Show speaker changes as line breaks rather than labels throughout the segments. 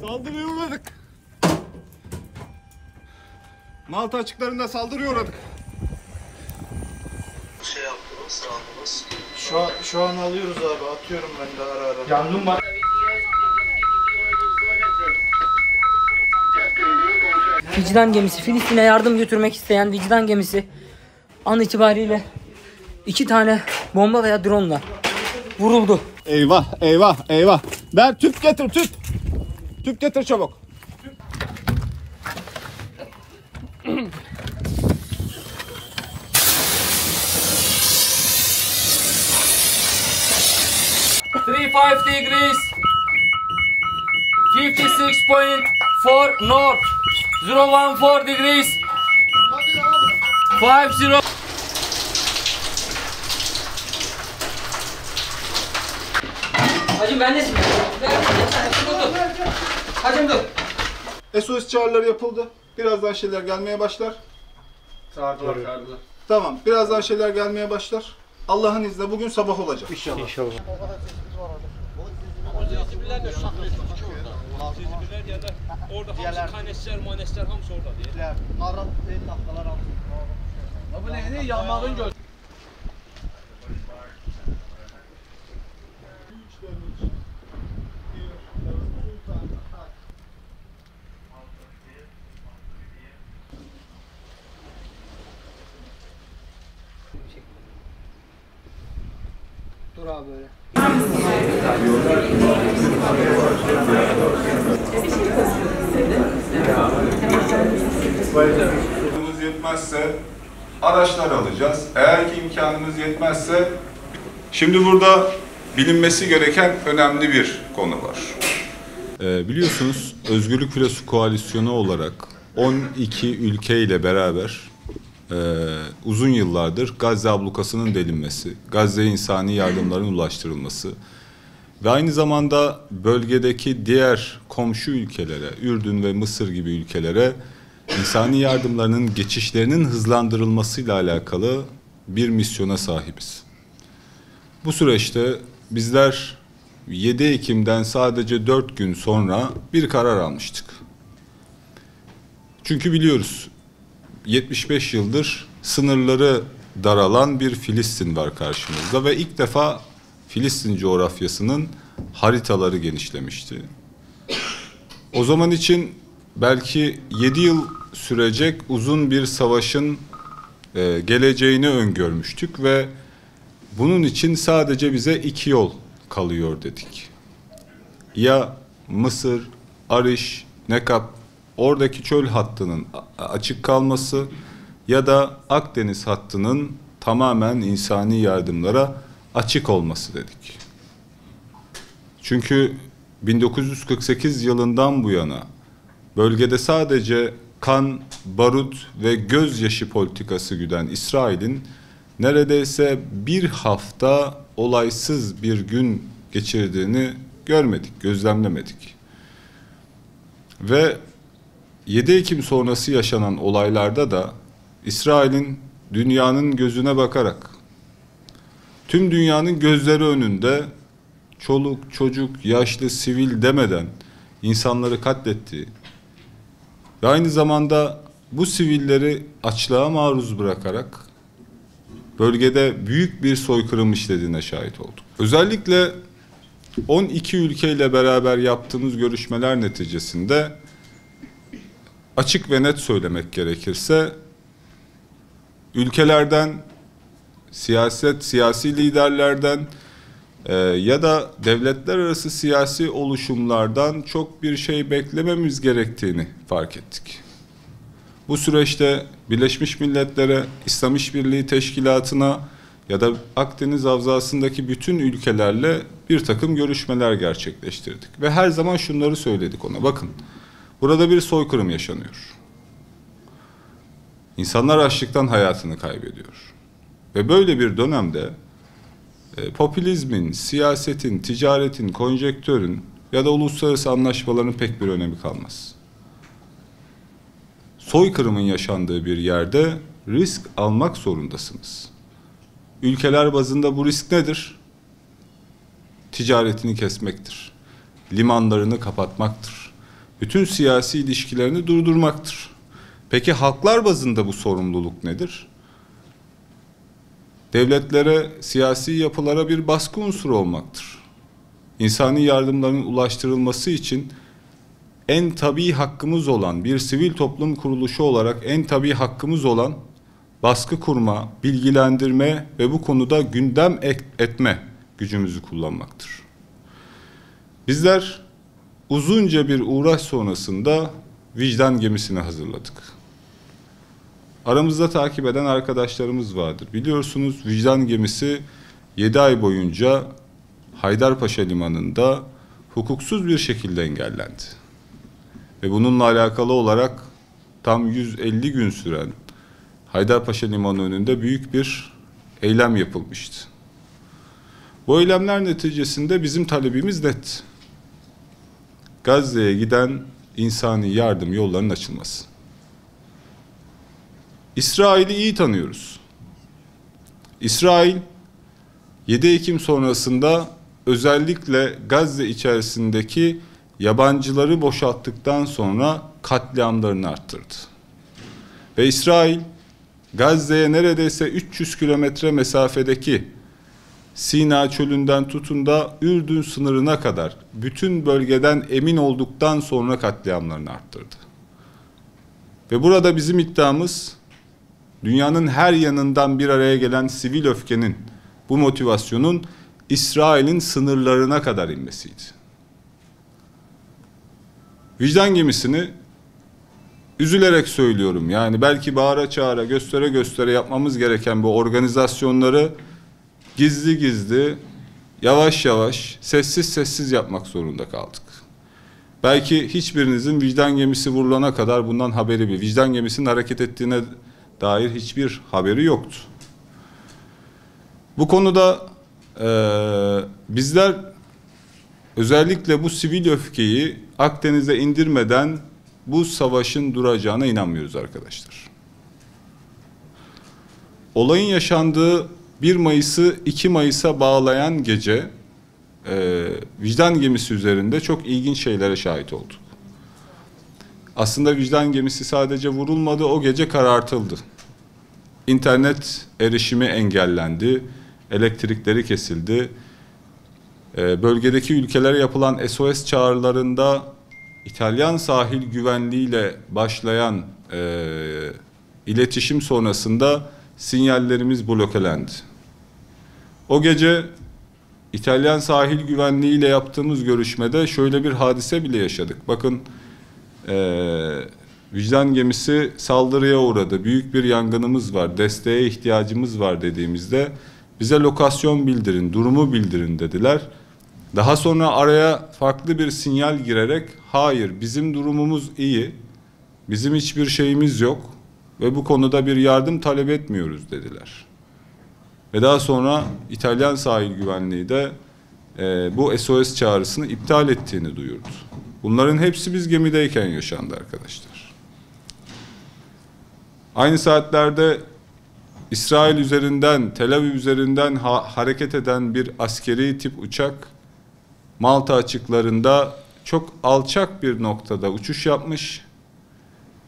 Saldırıya uğradık. Malta açıklarında saldırıya uğradık.
Şey yaptınız, sağladınız.
Şu an alıyoruz abi. Atıyorum ben de ara ara.
Yangın var.
Vicdan gemisi, Filistin'e yardım götürmek isteyen vicdan gemisi an itibariyle 2 tane bomba veya drone'la vuruldu.
Eyvah, eyvah, eyvah. Ver tüp getir, tüp. Tüp getir çabuk.
35 degrees 56.4 north 014 degrees 50.
Hacım bendesin. Dur. Hacım dur.
SOS çağrıları yapıldı. Birazdan şeyler gelmeye başlar.
Çağırdılar.
Tamam, birazdan şeyler gelmeye başlar. Allah'ın izniyle bugün sabah olacak.
İnşallah.
Orada hamısı kanesler, manesler hamısı orada deyil.
Arap tahtalar hamısı. Bu neydi? Yağmağın göz.
Dur abi böyle.
İmkanımız yetmezse araçlar alacağız. Eğer ki imkanımız yetmezse şimdi burada bilinmesi gereken önemli bir konu var. Biliyorsunuz Özgürlük Filosu Koalisyonu olarak 12 ülke ile beraber uzun yıllardır Gazze ablukasının delinmesi, Gazze'ye insani yardımların ulaştırılması ve aynı zamanda bölgedeki diğer komşu ülkelere, Ürdün ve Mısır gibi ülkelere insani yardımlarının geçişlerinin hızlandırılmasıyla alakalı bir misyona sahibiz. Bu süreçte bizler 7 Ekim'den sadece 4 gün sonra bir karar almıştık. Çünkü biliyoruz 75 yıldır sınırları daralan bir Filistin var karşımızda ve ilk defa Filistin coğrafyasının haritaları genişlemişti. O zaman için belki 7 yıl sürecek uzun bir savaşın geleceğini öngörmüştük ve bunun için sadece bize 2 yol kalıyor dedik. Ya Mısır, Ariş, Nekap, oradaki çöl hattının açık kalması ya da Akdeniz hattının tamamen insani yardımlara açık olması dedik. Çünkü 1948 yılından bu yana bölgede sadece kan, barut ve gözyaşı politikası güden İsrail'in neredeyse bir hafta olaysız bir gün geçirdiğini görmedik, gözlemlemedik. Ve 7 Ekim sonrası yaşanan olaylarda da İsrail'in dünyanın gözüne bakarak, tüm dünyanın gözleri önünde çoluk, çocuk, yaşlı, sivil demeden insanları katlettiği ve aynı zamanda bu sivilleri açlığa maruz bırakarak bölgede büyük bir soykırım işlediğine şahit olduk. Özellikle 12 ülkeyle beraber yaptığımız görüşmeler neticesinde açık ve net söylemek gerekirse ülkelerden, siyasi liderlerden ya da devletler arası siyasi oluşumlardan çok bir şey beklememiz gerektiğini fark ettik. Bu süreçte Birleşmiş Milletler'e, İslam İşbirliği Teşkilatı'na ya da Akdeniz Havzası'ndaki bütün ülkelerle bir takım görüşmeler gerçekleştirdik. Ve her zaman şunları söyledik ona. Bakın, burada bir soykırım yaşanıyor. İnsanlar açlıktan hayatını kaybediyor. Ve böyle bir dönemde popülizmin, siyasetin, ticaretin, konjektörün ya da uluslararası anlaşmaların pek bir önemi kalmaz. Soykırımın yaşandığı bir yerde risk almak zorundasınız. Ülkeler bazında bu risk nedir? Ticaretini kesmektir. Limanlarını kapatmaktır. bütün siyasi ilişkilerini durdurmaktır. Peki halklar bazında bu sorumluluk nedir? Devletlere, siyasi yapılara bir baskı unsuru olmaktır. İnsani yardımların ulaştırılması için en tabii hakkımız olan, bir sivil toplum kuruluşu olarak en tabii hakkımız olan baskı kurma, bilgilendirme ve bu konuda gündem etme gücümüzü kullanmaktır. Bizler uzunca bir uğraş sonrasında vicdan gemisini hazırladık. Aramızda takip eden arkadaşlarımız vardır. Biliyorsunuz vicdan gemisi 7 ay boyunca Haydarpaşa Limanı'nda hukuksuz bir şekilde engellendi. Ve bununla alakalı olarak tam 150 gün süren Haydarpaşa Limanı önünde büyük bir eylem yapılmıştı. Bu eylemler neticesinde bizim talebimiz net. Gazze'ye giden insani yardım yollarının açılması. İsrail'i iyi tanıyoruz. İsrail 7 Ekim sonrasında özellikle Gazze içerisindeki yabancıları boşalttıktan sonra katliamlarını arttırdı. Ve İsrail Gazze'ye neredeyse 300 kilometre mesafedeki Sina çölünden tutun da Ürdün sınırına kadar bütün bölgeden emin olduktan sonra katliamlarını arttırdı. Ve burada bizim iddiamız dünyanın her yanından bir araya gelen sivil öfkenin, bu motivasyonun İsrail'in sınırlarına kadar inmesiydi. Vicdan gemisini üzülerek söylüyorum. Yani belki bağıra çağıra, göstere göstere yapmamız gereken bu organizasyonları gizli gizli, yavaş yavaş, sessiz sessiz yapmak zorunda kaldık. Belki hiçbirinizin vicdan gemisi vurulana kadar bundan haberi bile, vicdan gemisinin hareket ettiğine dair hiçbir haberi yoktu. Bu konuda bizler özellikle bu sivil öfkeyi Akdeniz'e indirmeden bu savaşın duracağına inanmıyoruz arkadaşlar. Olayın yaşandığı 1 Mayıs'ı 2 Mayıs'a bağlayan gece vicdan gemisi üzerinde çok ilginç şeylere şahit olduk. Aslında vicdan gemisi sadece vurulmadı, o gece karartıldı. İnternet erişimi engellendi, elektrikleri kesildi. Bölgedeki ülkelere yapılan SOS çağrılarında İtalyan sahil güvenliğiyle başlayan iletişim sonrasında sinyallerimiz blokelendi. O gece İtalyan sahil güvenliğiyle yaptığımız görüşmede şöyle bir hadise bile yaşadık. Bakın vicdan gemisi saldırıya uğradı. Büyük bir yangınımız var, desteğe ihtiyacımız var dediğimizde bize lokasyon bildirin, durumu bildirin dediler. Daha sonra araya farklı bir sinyal girerek hayır bizim durumumuz iyi, bizim hiçbir şeyimiz yok ve bu konuda bir yardım talep etmiyoruz dediler. Ve daha sonra İtalyan sahil güvenliği de bu SOS çağrısını iptal ettiğini duyurdu. Bunların hepsi biz gemideyken yaşandı arkadaşlar. Aynı saatlerde İsrail üzerinden, Tel Aviv üzerinden hareket eden bir askeri tip uçak Malta açıklarında çok alçak bir noktada uçuş yapmış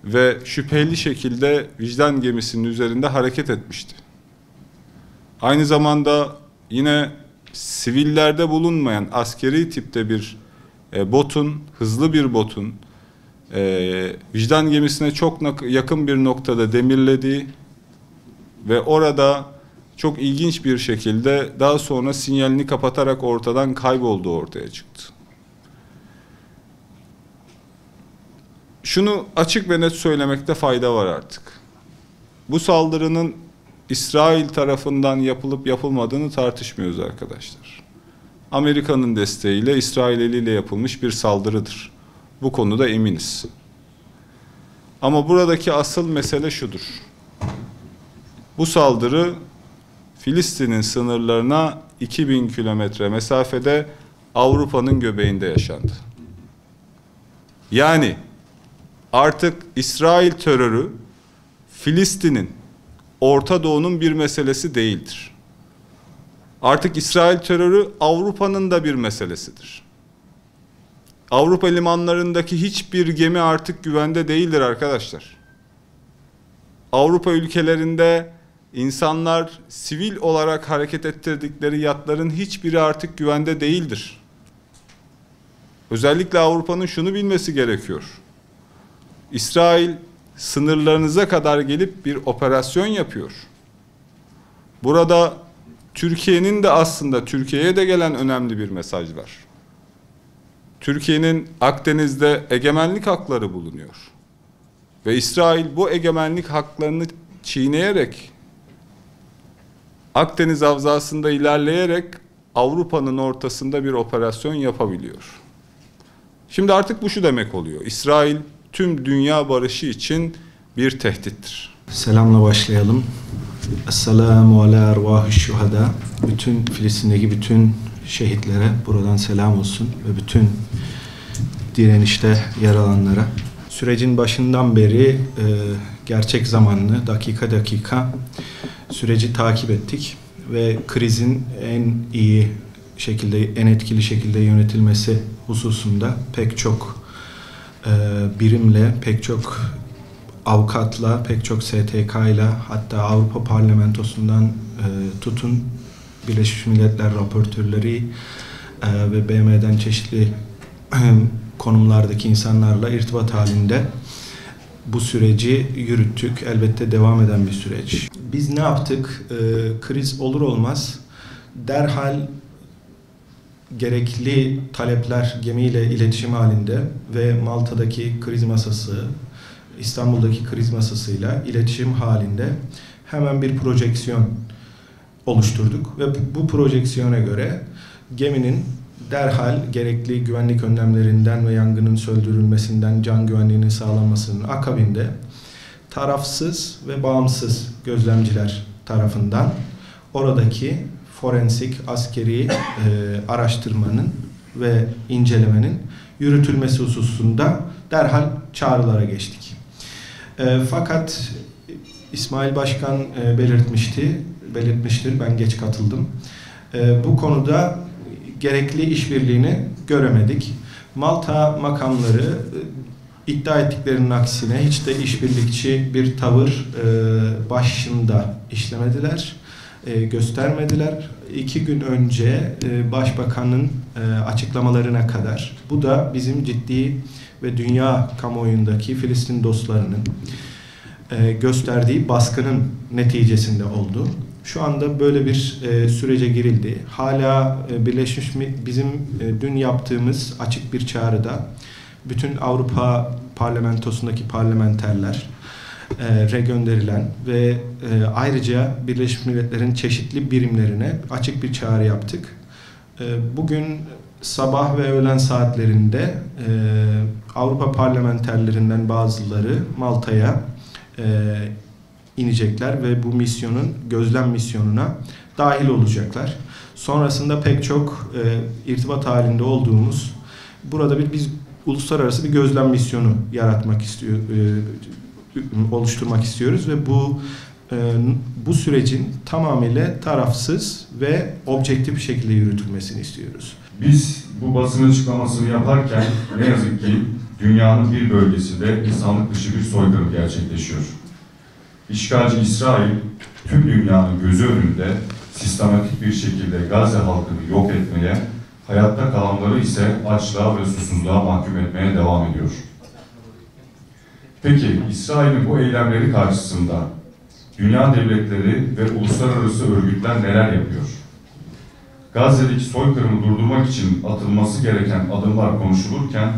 ve şüpheli şekilde vicdan gemisinin üzerinde hareket etmişti. Aynı zamanda yine sivillerde bulunmayan askeri tipte bir botun, hızlı bir botun vicdan gemisine çok yakın bir noktada demirlediği ve orada çok ilginç bir şekilde daha sonra sinyalini kapatarak ortadan kaybolduğu ortaya çıktı. Şunu açık ve net söylemekte fayda var artık. Bu saldırının İsrail tarafından yapılıp yapılmadığını tartışmıyoruz arkadaşlar. Amerika'nın desteğiyle, İsrail eliyle yapılmış bir saldırıdır. Bu konuda eminiz. Ama buradaki asıl mesele şudur. Bu saldırı Filistin'in sınırlarına 2000 kilometre mesafede Avrupa'nın göbeğinde yaşandı. Yani artık İsrail terörü Filistin'in, Orta Doğu'nun bir meselesi değildir. Artık İsrail terörü Avrupa'nın da bir meselesidir. Avrupa limanlarındaki hiçbir gemi artık güvende değildir arkadaşlar. Avrupa ülkelerinde insanlar sivil olarak hareket ettirdikleri yatların hiçbiri artık güvende değildir. Özellikle Avrupa'nın şunu bilmesi gerekiyor. İsrail sınırlarınıza kadar gelip bir operasyon yapıyor. Burada Türkiye'nin de aslında Türkiye'ye de gelen önemli bir mesaj var. Türkiye'nin Akdeniz'de egemenlik hakları bulunuyor. Ve İsrail bu egemenlik haklarını çiğneyerek, Akdeniz havzasında ilerleyerek Avrupa'nın ortasında bir operasyon yapabiliyor. Şimdi artık bu şu demek oluyor. İsrail tüm dünya barışı için bir tehdittir.
Selamla başlayalım. Esselamu ala ervahü şuhada. Bütün Filistin'deki bütün şehitlere buradan selam olsun ve bütün direnişte yer alanlara. Sürecin başından beri gerçek zamanlı, dakika dakika süreci takip ettik ve krizin en iyi şekilde, en etkili şekilde yönetilmesi hususunda pek çok birimle, pek çok avukatla, pek çok STK ile, hatta Avrupa Parlamentosu'ndan tutun Birleşmiş Milletler raportörleri ve BM'den çeşitli konumlardaki insanlarla irtibat halinde bu süreci yürüttük. Elbette devam eden bir süreç. Biz ne yaptık? Kriz olur olmaz derhal gerekli talepler gemiyle iletişim halinde ve Malta'daki kriz masası, İstanbul'daki kriz masasıyla iletişim halinde hemen bir projeksiyon oluşturduk ve bu projeksiyona göre geminin derhal gerekli güvenlik önlemlerinden ve yangının söndürülmesinden, can güvenliğinin sağlanmasının akabinde tarafsız ve bağımsız gözlemciler tarafından oradaki forensik, askeri araştırmanın ve incelemenin yürütülmesi hususunda derhal çağrılara geçtik. Fakat İsmail Başkan belirtmiştir, ben geç katıldım. Bu konuda gerekli işbirliğini göremedik. Malta makamları iddia ettiklerinin aksine hiç de işbirlikçi bir tavır başında işlemediler, göstermediler. 2 gün önce Başbakanın açıklamalarına kadar, bu da bizim ciddi ve dünya kamuoyundaki Filistin dostlarının gösterdiği baskının neticesinde oldu. Şu anda böyle bir sürece girildi. Hala bizim dün yaptığımız açık bir çağrıda bütün Avrupa Parlamentosu'ndaki parlamenterler gönderilen ve ayrıca Birleşmiş Milletler'in çeşitli birimlerine açık bir çağrı yaptık. Bugün sabah ve öğlen saatlerinde Avrupa parlamenterlerinden bazıları Malta'ya inecekler ve bu misyonun, gözlem misyonuna dahil olacaklar. Sonrasında pek çok irtibat halinde olduğumuz, burada biz uluslararası bir gözlem misyonu oluşturmak istiyoruz ve bu sürecin tamamıyla tarafsız ve objektif bir şekilde yürütülmesini istiyoruz.
Biz bu basın açıklamasını yaparken ne yazık ki dünyanın bir bölgesinde insanlık dışı bir soykırım gerçekleşiyor. İşgalci İsrail tüm dünyanın gözü önünde sistematik bir şekilde Gazze halkını yok etmeye, hayatta kalanları ise açlığa ve susuzluğa mahkum etmeye devam ediyor. Peki İsrail'in bu eylemleri karşısında dünya devletleri ve uluslararası örgütler neler yapıyor? Gazze'deki soykırımı durdurmak için atılması gereken adımlar konuşulurken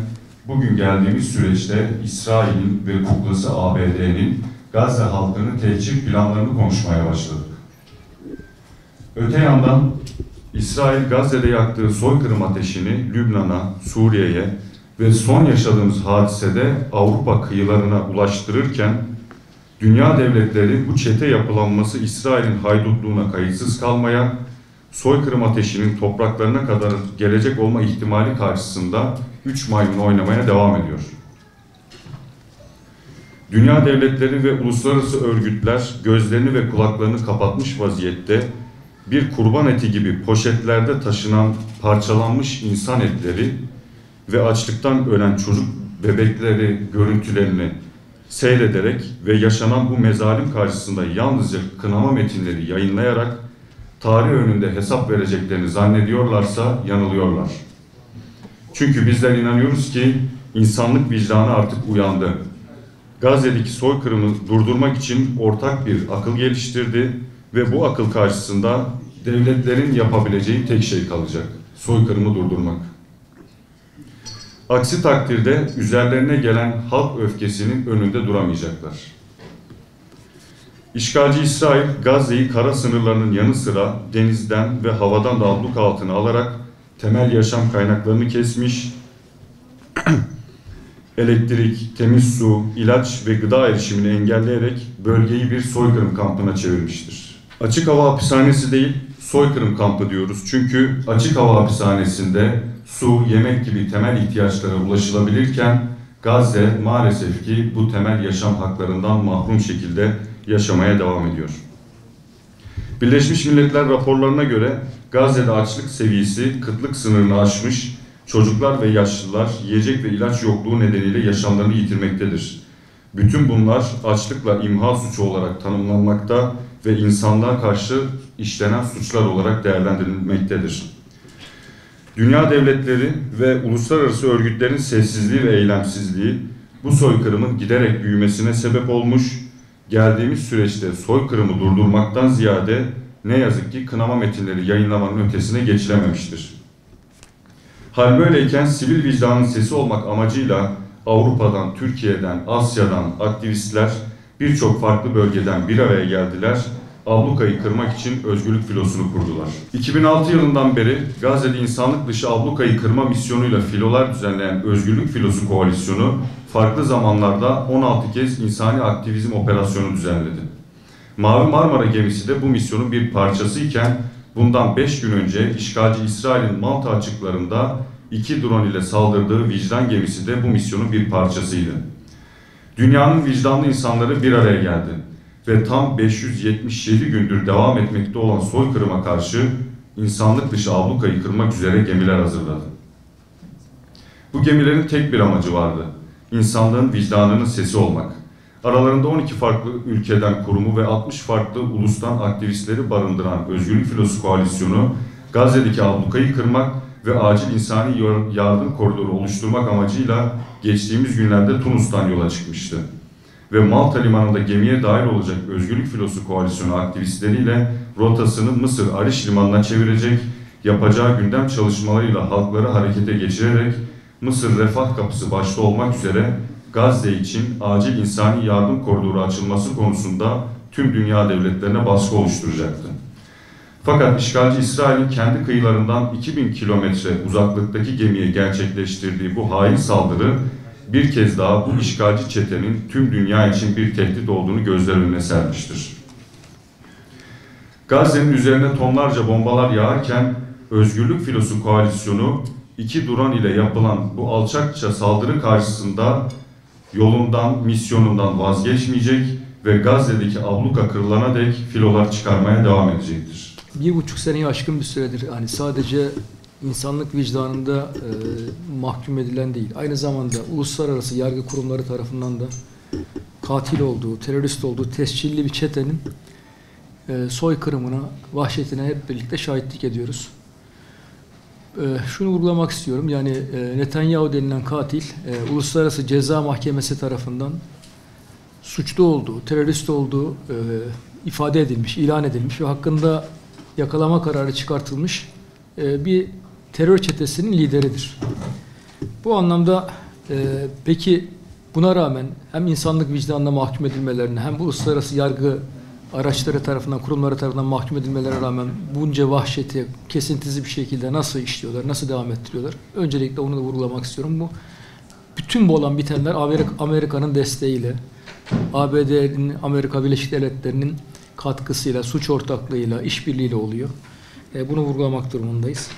bugün geldiğimiz süreçte İsrail'in ve kuklası ABD'nin Gazze halkının tehcir planlarını konuşmaya başladık. Öte yandan İsrail Gazze'de yaktığı soykırım ateşini Lübnan'a, Suriye'ye ve son yaşadığımız hadisede Avrupa kıyılarına ulaştırırken dünya devletleri bu çete yapılanması İsrail'in haydutluğuna kayıtsız kalmaya, soykırım ateşinin topraklarına kadar gelecek olma ihtimali karşısında 3 maymun oynamaya devam ediyor. Dünya devletleri ve uluslararası örgütler gözlerini ve kulaklarını kapatmış vaziyette bir kurban eti gibi poşetlerde taşınan parçalanmış insan etleri ve açlıktan ölen çocuk bebekleri görüntülerini seyrederek ve yaşanan bu mezalim karşısında yalnızca kınama metinleri yayınlayarak tarih önünde hesap vereceklerini zannediyorlarsa yanılıyorlar. Çünkü bizler inanıyoruz ki insanlık vicdanı artık uyandı. Gazze'deki soykırımı durdurmak için ortak bir akıl geliştirdi ve bu akıl karşısında devletlerin yapabileceği tek şey kalacak: soykırımı durdurmak. Aksi takdirde üzerlerine gelen halk öfkesinin önünde duramayacaklar. İşgalci İsrail, Gazze'yi kara sınırlarının yanı sıra denizden ve havadan da abluk altına alarak temel yaşam kaynaklarını kesmiş, elektrik, temiz su, ilaç ve gıda erişimini engelleyerek bölgeyi bir soykırım kampına çevirmiştir. Açık hava hapishanesi değil, soykırım kampı diyoruz. Çünkü açık hava hapishanesinde su, yemek gibi temel ihtiyaçlara ulaşılabilirken Gazze maalesef ki bu temel yaşam haklarından mahrum şekilde yaşamaya devam ediyor. Birleşmiş Milletler raporlarına göre Gazze'de açlık seviyesi kıtlık sınırını aşmış, çocuklar ve yaşlılar yiyecek ve ilaç yokluğu nedeniyle yaşamlarını yitirmektedir. Bütün bunlar açlıkla imha suçu olarak tanımlanmakta ve insanlığa karşı işlenen suçlar olarak değerlendirilmektedir. Dünya devletleri ve uluslararası örgütlerin sessizliği ve eylemsizliği bu soykırımın giderek büyümesine sebep olmuş, geldiğimiz süreçte soykırımı durdurmaktan ziyade ne yazık ki kınama metinleri yayınlamanın ötesine geçilememiştir. Hal böyleyken sivil vicdanın sesi olmak amacıyla Avrupa'dan, Türkiye'den, Asya'dan aktivistler birçok farklı bölgeden bir araya geldiler, ablukayı kırmak için özgürlük filosunu kurdular. 2006 yılından beri Gazze'de insanlık dışı ablukayı kırma misyonuyla filolar düzenleyen Özgürlük Filosu Koalisyonu farklı zamanlarda 16 kez insani aktivizm operasyonu düzenledi. Mavi Marmara gemisi de bu misyonun bir parçasıyken bundan 5 gün önce işgalci İsrail'in Malta açıklarında 2 drone ile saldırdığı vicdan gemisi de bu misyonun bir parçasıydı. Dünyanın vicdanlı insanları bir araya geldi ve tam 577 gündür devam etmekte olan soykırıma karşı insanlık dışı ablukayı kırmak üzere gemiler hazırladı. Bu gemilerin tek bir amacı vardı: insanlığın vicdanının sesi olmak. Aralarında 12 farklı ülkeden kurumu ve 60 farklı ulustan aktivistleri barındıran Özgürlük Filosu Koalisyonu, Gazze'deki ablukayı kırmak ve acil insani yardım koridoru oluşturmak amacıyla geçtiğimiz günlerde Tunus'tan yola çıkmıştı. Ve Malta limanında gemiye dahil olacak Özgürlük Filosu Koalisyonu aktivistleriyle rotasını Mısır Ariş limanına çevirecek, yapacağı gündem çalışmalarıyla halkları harekete geçirerek Mısır Refah Kapısı başta olmak üzere Gazze için acil insani yardım koridoru açılması konusunda tüm dünya devletlerine baskı oluşturacaktı. Fakat işgalci İsrail'in kendi kıyılarından 2000 kilometre uzaklıktaki gemiye gerçekleştirdiği bu hain saldırı bir kez daha bu işgalci çetenin tüm dünya için bir tehdit olduğunu gözler önüne sermiştir. Gazze'nin üzerine tonlarca bombalar yağarken Özgürlük Filosu Koalisyonu 2 drone ile yapılan bu alçakça saldırı karşısında yolundan, misyonundan vazgeçmeyecek ve Gazze'deki abluka kırılana dek filolar çıkarmaya devam edecektir.
1,5 seneyi aşkın bir süredir hani sadece insanlık vicdanında mahkum edilen değil, aynı zamanda uluslararası yargı kurumları tarafından da katil olduğu, terörist olduğu tescilli bir çetenin soykırımına, vahşetine hep birlikte şahitlik ediyoruz. Şunu vurgulamak istiyorum, yani Netanyahu denilen katil, Uluslararası Ceza Mahkemesi tarafından suçlu olduğu, terörist olduğu ifade edilmiş, ilan edilmiş ve hakkında yakalama kararı çıkartılmış bir terör çetesinin lideridir. Bu anlamda peki buna rağmen hem insanlık vicdanına mahkum edilmelerine hem bu uluslararası yargı araçları tarafından, kurumları tarafından mahkum edilmelerine rağmen bunca vahşeti kesintisiz bir şekilde nasıl işliyorlar, nasıl devam ettiriyorlar? Öncelikle onu da vurgulamak istiyorum. Bu bütün bu olan bitenler Amerika'nın desteğiyle, ABD'nin, Amerika Birleşik Devletleri'nin katkısıyla, suç ortaklığıyla, işbirliğiyle oluyor. Bunu vurgulamak durumundayız.